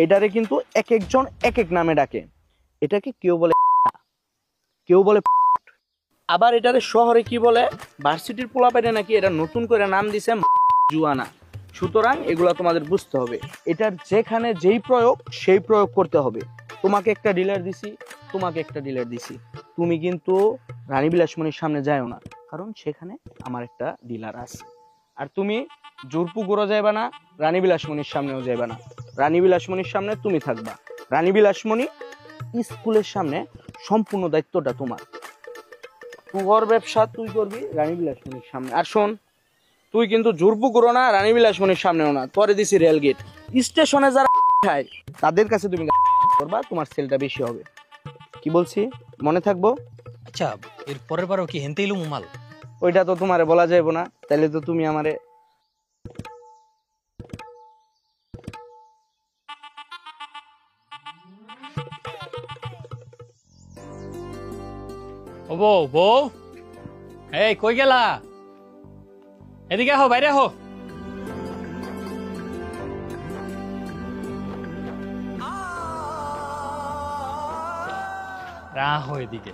এটারে কিন্তু এক একজন এক এক নামে ডাকে। এটাকে কেউ বলে কেউ বলে, আবার এটারে শহরে কি বলে, ভার্সিটির পোলাপাইনে নাকি এটা নতুন করে নাম দিছে জুয়ানা। সুতরাং এগুলা তোমাদের বুঝতে হবে, এটার যেখানে যেই প্রয়োগ সেই প্রয়োগ করতে হবে। তোমাকে একটা ডিলার দিছি, তোমাকে একটা ডিলার দিছি, তুমি কিন্তু রানী বিলাসমণির সামনে যাও না, কারণ সেখানে আমার একটা ডিলার আছে। আর তুমি জোরপুকুরও যাইবা না, রানী বিলাসমণির সামনেও যাইবা না। রানী বিলাসমণির সামনে তুমি থাকবা, রানী বিলাসমণি স্কুলের সামনে সম্পূর্ণ দায়িত্বটা তোমার। তুই ব্যবসা তুই করবি রানী বিলাসমণির সামনে। আর শোন, তুই কিন্তু জোরপুকুরও না, রানী বিলাসমণির সামনেও না, তোরে দিছি রেলগেট স্টেশনে যারা খায় তাদের কাছে তুমি করবা, তোমার সেলটা বেশি হবে। কি বলছি মনে থাকবো? আচ্ছা, এর পরের বারও কি হেনতে ইলু মাল? ওইটা তো তোমারে বলা যাইবো না, তাইলে তো তুমি আমারে। ও বউ, বউ, এই কই গেলা? এদিকে আহো, বাইরে আহো। রাহো এদিকে,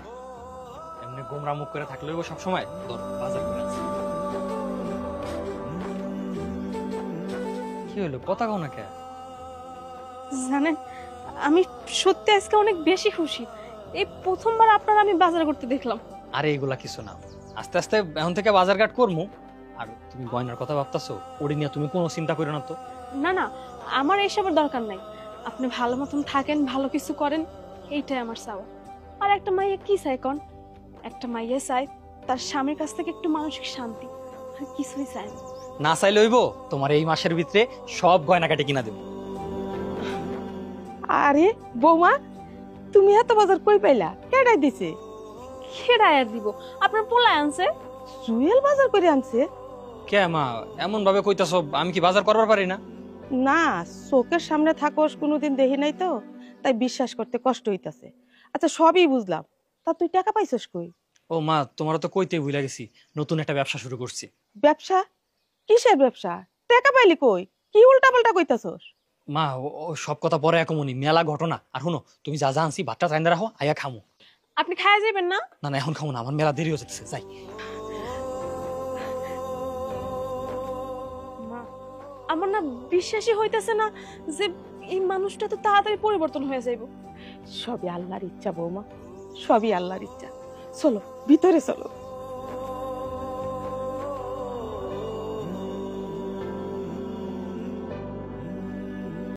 এমনি গোমরা মুখ করে থাকলে সব সময় তোর বাজার করে আছে। কি হলো, কথা কও না কে? জানেন, আমি সত্যি আজকে অনেক বেশি খুশি। এই প্রথমবার আপনার আমি বাজার করতে দেখলাম। আরে এগুলা কিছু না, আস্তে আস্তে এখন থেকে বাজার ঘাট করমু। আর তুমি গয়নার কথা ভাবতাছো, ওড়ি নিয়ে তুমি কোনো চিন্তা করো না তো। না না, আমার এসবের দরকার নাই। আপনি ভালো মতন থাকেন, ভালো কিছু করেন, এইটাই আমার চাওয়া। আর একটা মাইয়া কি চাই কন? একটা মাইয়া চাই তার স্বামীর কাছ থেকে একটু মানসিক শান্তি, আর কিছুই চাই না। না চাইলে হইব, তোমার এই মাসের ভিতরে সব গয়না কাটে কিনা দেবো। আরে বৌমা, তুমি এত বাজার কই পাইলা? কেডাই দিছে? খেড়াই আর দিব, আপনার পোলায় আনছে। জুয়েল বাজার করে আনছে? কে মা, এমন ভাবে কইতাছো? আমি কি বাজার করবার পারি না? না, চোখের সামনে থাকোস, কোনোদিন দেখি নাই তো, তাই বিশ্বাস করতে কষ্ট হইতাছে। আচ্ছা সবই বুঝলাম, তা তুই টাকা পাইছস কই? ও মা, তোমারও তো কইতে ভুলে গেছি, নতুন একটা ব্যবসা শুরু করছি। ব্যবসা? কিসের ব্যবসা? টাকা পাইলি কই? কি উল্টা পাল্টা কইতাছস? মা, ও সব কথা পরে একমনি, মেলা ঘটনা। আর শুনো, তুমি যা যা আনছি ভাতটা রাইন্দা রাখো, আয়া খামু। আপনি খায়া যাবেন না? না না, এখন খামু না, আমার মেলা দেরি হয়ে যেতেছে, যাই। মা, আমার না বিশ্বাসই হইতেছে না যে এই মানুষটা তো তাড়াতাড়ি পরিবর্তন হয়ে যাইব। সবই আল্লাহর ইচ্ছা বৌমা, সবই আল্লাহর ইচ্ছা। চলো ভিতরে চলো।